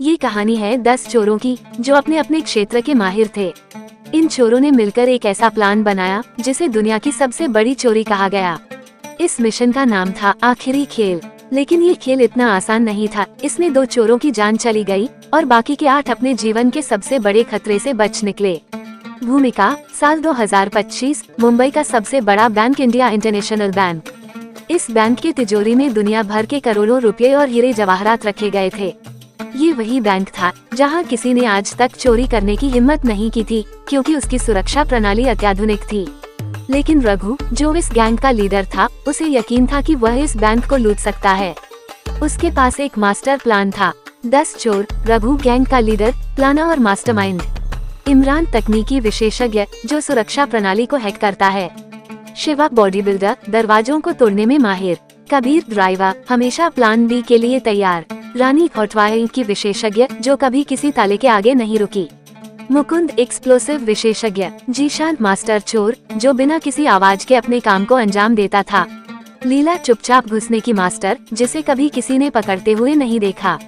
ये कहानी है 10 चोरों की जो अपने अपने क्षेत्र के माहिर थे। इन चोरों ने मिलकर एक ऐसा प्लान बनाया जिसे दुनिया की सबसे बड़ी चोरी कहा गया। इस मिशन का नाम था आखिरी खेल। लेकिन ये खेल इतना आसान नहीं था। इसमें 2 चोरों की जान चली गई और बाकी के 8 अपने जीवन के सबसे बड़े खतरे से बच निकले। भूमिका साल 2025, मुंबई का सबसे बड़ा बैंक इंडिया इंटरनेशनल बैंक। इस बैंक की तिजोरी में दुनिया भर के करोड़ों रुपए और हीरे जवाहरात रखे गए थे। ये वही बैंक था जहां किसी ने आज तक चोरी करने की हिम्मत नहीं की थी, क्योंकि उसकी सुरक्षा प्रणाली अत्याधुनिक थी। लेकिन रघु, जो इस गैंग का लीडर था, उसे यकीन था कि वह इस बैंक को लूट सकता है। उसके पास एक मास्टर प्लान था। 10 चोर, रघु गैंग का लीडर, प्लानर और मास्टरमाइंड। इमरान तकनीकी विशेषज्ञ जो सुरक्षा प्रणाली को हैक करता है। शिवा बॉडी बिल्डर, दरवाजों को तोड़ने में माहिर। कबीर ड्राइवर, हमेशा प्लान बी के लिए तैयार। रानी हॉटवायर की विशेषज्ञ जो कभी किसी ताले के आगे नहीं रुकी। मुकुंद एक्सप्लोसिव विशेषज्ञ। जीशान मास्टर चोर जो बिना किसी आवाज के अपने काम को अंजाम देता था। लीला चुपचाप घुसने की मास्टर जिसे कभी किसी ने पकड़ते हुए नहीं देखा।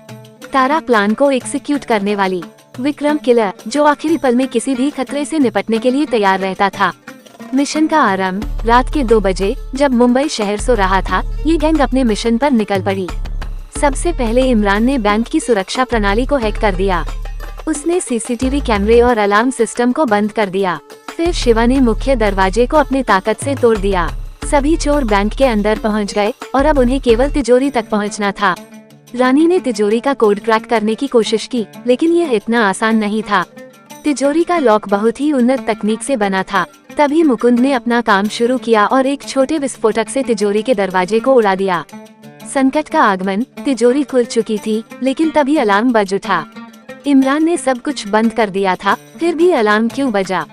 तारा प्लान को एग्जीक्यूट करने वाली। विक्रम किलर जो आखिरी पल में किसी भी खतरे से निपटने के लिए तैयार रहता था। मिशन का आरंभ रात के 2 बजे जब मुंबई शहर सो रहा था। ये गैंग अपने मिशन पर निकल पड़ी। सबसे पहले इमरान ने बैंक की सुरक्षा प्रणाली को हैक कर दिया। उसने सीसीटीवी कैमरे और अलार्म सिस्टम को बंद कर दिया। फिर शिवा ने मुख्य दरवाजे को अपने ताकत से तोड़ दिया। सभी चोर बैंक के अंदर पहुंच गए और अब उन्हें केवल तिजोरी तक पहुंचना था। रानी ने तिजोरी का कोड क्रैक करने की कोशिश की, लेकिन यह इतना आसान नहीं था। तिजोरी का लॉक बहुत ही उन्नत तकनीक से बना था। तभी मुकुंद ने अपना काम शुरू किया और एक छोटे विस्फोटक से तिजोरी के दरवाजे को उड़ा दिया। संकट का आगमन, तिजोरी खुल चुकी थी, लेकिन तभी अलार्म बज उठा। इमरान ने सब कुछ बंद कर दिया था, फिर भी अलार्म क्यों बजा?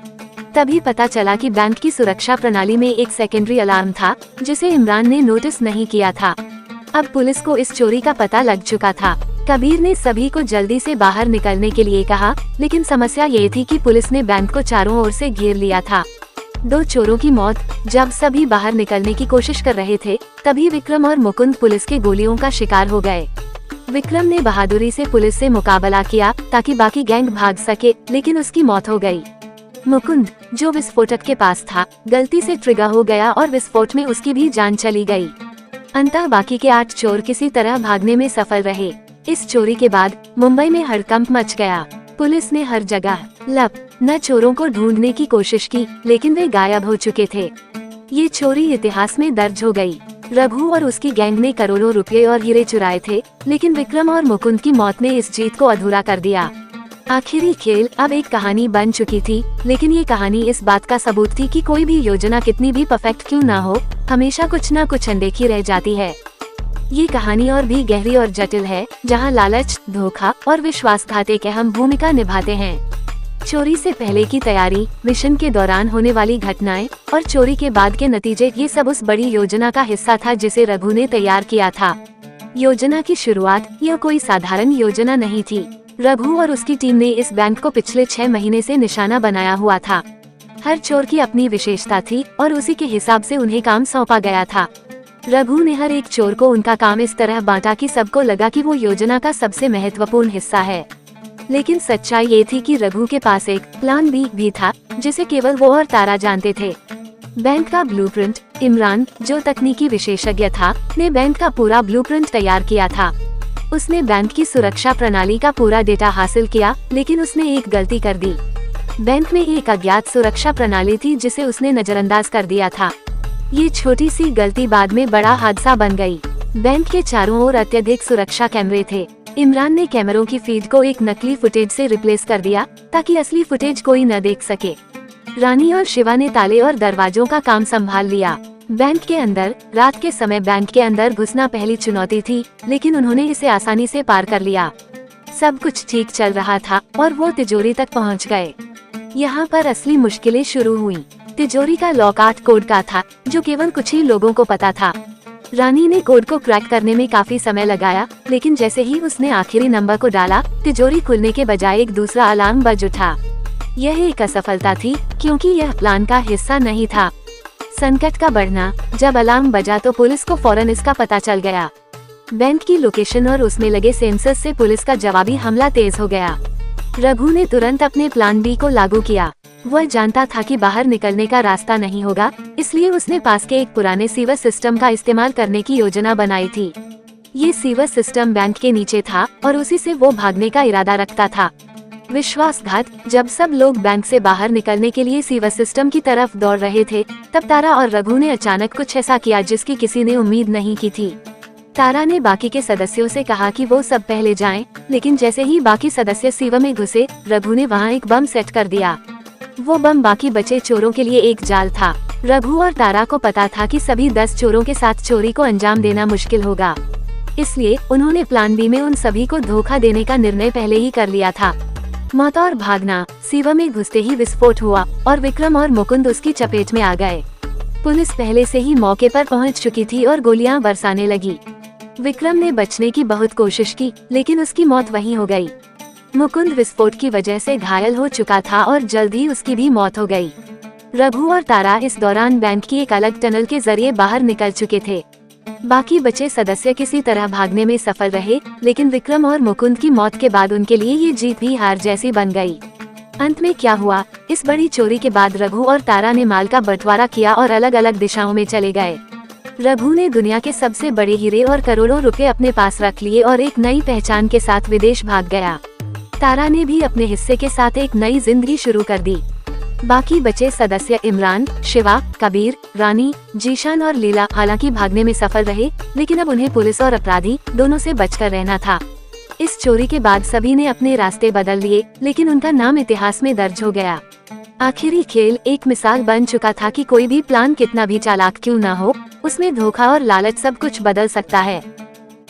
तभी पता चला कि बैंक की सुरक्षा प्रणाली में एक सेकेंडरी अलार्म था जिसे इमरान ने नोटिस नहीं किया था। अब पुलिस को इस चोरी का पता लग चुका था। कबीर ने सभी को जल्दी से बाहर निकलने के लिए कहा, लेकिन समस्या ये थी कि पुलिस ने बैंक को चारों ओर से घेर लिया था। 2 चोरों की मौत। जब सभी बाहर निकलने की कोशिश कर रहे थे, तभी विक्रम और मुकुंद पुलिस के गोलियों का शिकार हो गए। विक्रम ने बहादुरी से पुलिस से मुकाबला किया ताकि बाकी गैंग भाग सके, लेकिन उसकी मौत हो गई। मुकुंद, जो विस्फोटक के पास था, गलती से ट्रिगर हो गया और विस्फोट में उसकी भी जान चली गई। अंततः बाकी के 8 चोर किसी तरह भागने में सफल रहे। इस चोरी के बाद मुंबई में हड़कंप मच गया। पुलिस ने हर जगह न चोरों को ढूंढने की कोशिश की, लेकिन वे गायब हो चुके थे। ये चोरी इतिहास में दर्ज हो गई। रघु और उसकी गैंग ने करोड़ों रुपए और हीरे चुराए थे, लेकिन विक्रम और मुकुंद की मौत ने इस जीत को अधूरा कर दिया। आखिरी खेल अब एक कहानी बन चुकी थी, लेकिन ये कहानी इस बात का सबूत थी कि कोई भी योजना कितनी भी परफेक्ट क्यों ना हो, हमेशा कुछ न कुछ अनदेखी रह जाती है। ये कहानी और भी गहरी और जटिल है, जहाँ लालच, धोखा और विश्वासघात एक अहम भूमिका निभाते हैं। चोरी से पहले की तैयारी, मिशन के दौरान होने वाली घटनाएं और चोरी के बाद के नतीजे, ये सब उस बड़ी योजना का हिस्सा था जिसे रघु ने तैयार किया था। योजना की शुरुआत यह कोई साधारण योजना नहीं थी। रघु और उसकी टीम ने इस बैंक को पिछले 6 महीने से निशाना बनाया हुआ था। हर चोर की अपनी विशेषता थी और उसी के हिसाब से उन्हें काम सौंपा गया था। रघु ने हर एक चोर को उनका काम इस तरह बांटा कि सबको लगा कि वो योजना का सबसे महत्वपूर्ण हिस्सा है। लेकिन सच्चाई ये थी कि रघु के पास एक प्लान बी भी था जिसे केवल वो और तारा जानते थे। बैंक का ब्लूप्रिंट। इमरान, जो तकनीकी विशेषज्ञ था, ने बैंक का पूरा ब्लूप्रिंट तैयार किया था। उसने बैंक की सुरक्षा प्रणाली का पूरा डेटा हासिल किया, लेकिन उसने एक गलती कर दी। बैंक में एक अज्ञात सुरक्षा प्रणाली थी जिसे उसने नजरअंदाज कर दिया था। ये छोटी सी गलती बाद में बड़ा हादसा बन गई। बैंक के चारों ओर अत्यधिक सुरक्षा कैमरे थे। इमरान ने कैमरों की फीड को एक नकली फुटेज से रिप्लेस कर दिया ताकि असली फुटेज कोई न देख सके। रानी और शिवा ने ताले और दरवाजों का काम संभाल लिया। बैंक के अंदर रात के समय बैंक के अंदर घुसना पहली चुनौती थी, लेकिन उन्होंने इसे आसानी से पार कर लिया। सब कुछ ठीक चल रहा था और वो तिजोरी तक पहुंच गए। यहाँ पर असली मुश्किलें शुरू हुई। तिजोरी का लॉक 8 कोड का था, जो केवल कुछ ही लोगों को पता था। रानी ने कोड को क्रैक करने में काफी समय लगाया, लेकिन जैसे ही उसने आखिरी नंबर को डाला, तिजोरी खुलने के बजाय एक दूसरा अलार्म बज उठा। यह एक असफलता थी, क्योंकि यह प्लान का हिस्सा नहीं था। संकट का बढ़ना। जब अलार्म बजा तो पुलिस को फौरन इसका पता चल गया। बैंक की लोकेशन और उसमें लगे सेंसर्स से पुलिस का जवाबी हमला तेज हो गया। रघु ने तुरंत अपने प्लान बी को लागू किया। वह जानता था कि बाहर निकलने का रास्ता नहीं होगा, इसलिए उसने पास के एक पुराने सीवर सिस्टम का इस्तेमाल करने की योजना बनाई थी। ये सीवर सिस्टम बैंक के नीचे था और उसी से वो भागने का इरादा रखता था। विश्वासघात। जब सब लोग बैंक से बाहर निकलने के लिए सीवर सिस्टम की तरफ दौड़ रहे थे, तब तारा और रघु ने अचानक कुछ ऐसा किया जिसकी किसी ने उम्मीद नहीं की थी। तारा ने बाकी के सदस्यों से कहा कि वो सब पहले जाएं, लेकिन जैसे ही बाकी सदस्य सीवर में घुसे, रघु ने वहां एक बम सेट कर दिया। वो बम बाकी बचे चोरों के लिए एक जाल था। रघु और तारा को पता था कि सभी 10 चोरों के साथ चोरी को अंजाम देना मुश्किल होगा, इसलिए उन्होंने प्लान बी में उन सभी को धोखा देने का निर्णय पहले ही कर लिया था। मौत और भागना। सीवर में घुसते ही विस्फोट हुआ और विक्रम और मुकुंद उसकी चपेट में आ गए। पुलिस पहले से ही मौके पर पहुंच चुकी थी और गोलियां बरसाने लगी। विक्रम ने बचने की बहुत कोशिश की, लेकिन उसकी मौत वहीं हो गई। मुकुंद विस्फोट की वजह से घायल हो चुका था और जल्द ही उसकी भी मौत हो गई। रघु और तारा इस दौरान बैंक की एक अलग टनल के जरिए बाहर निकल चुके थे। बाकी बचे सदस्य किसी तरह भागने में सफल रहे, लेकिन विक्रम और मुकुंद की मौत के बाद उनके लिए ये जीत भी हार जैसी बन गई। अंत में क्या हुआ? इस बड़ी चोरी के बाद रघु और तारा ने माल का बंटवारा किया और अलग अलग दिशाओं में चले गए। रघु ने दुनिया के सबसे बड़े हीरे और करोड़ों रुपए अपने पास रख लिए और एक नई पहचान के साथ विदेश भाग गया। तारा ने भी अपने हिस्से के साथ एक नई जिंदगी शुरू कर दी। बाकी बचे सदस्य इमरान, शिवा, कबीर, रानी, जीशान और लीला हालांकि भागने में सफल रहे, लेकिन अब उन्हें पुलिस और अपराधी दोनों से बचकर रहना था। इस चोरी के बाद सभी ने अपने रास्ते बदल लिए, लेकिन उनका नाम इतिहास में दर्ज हो गया। आखिरी खेल एक मिसाल बन चुका था कि कोई भी प्लान कितना भी चालाक क्यों ना हो, उसमें धोखा और लालच सब कुछ बदल सकता है।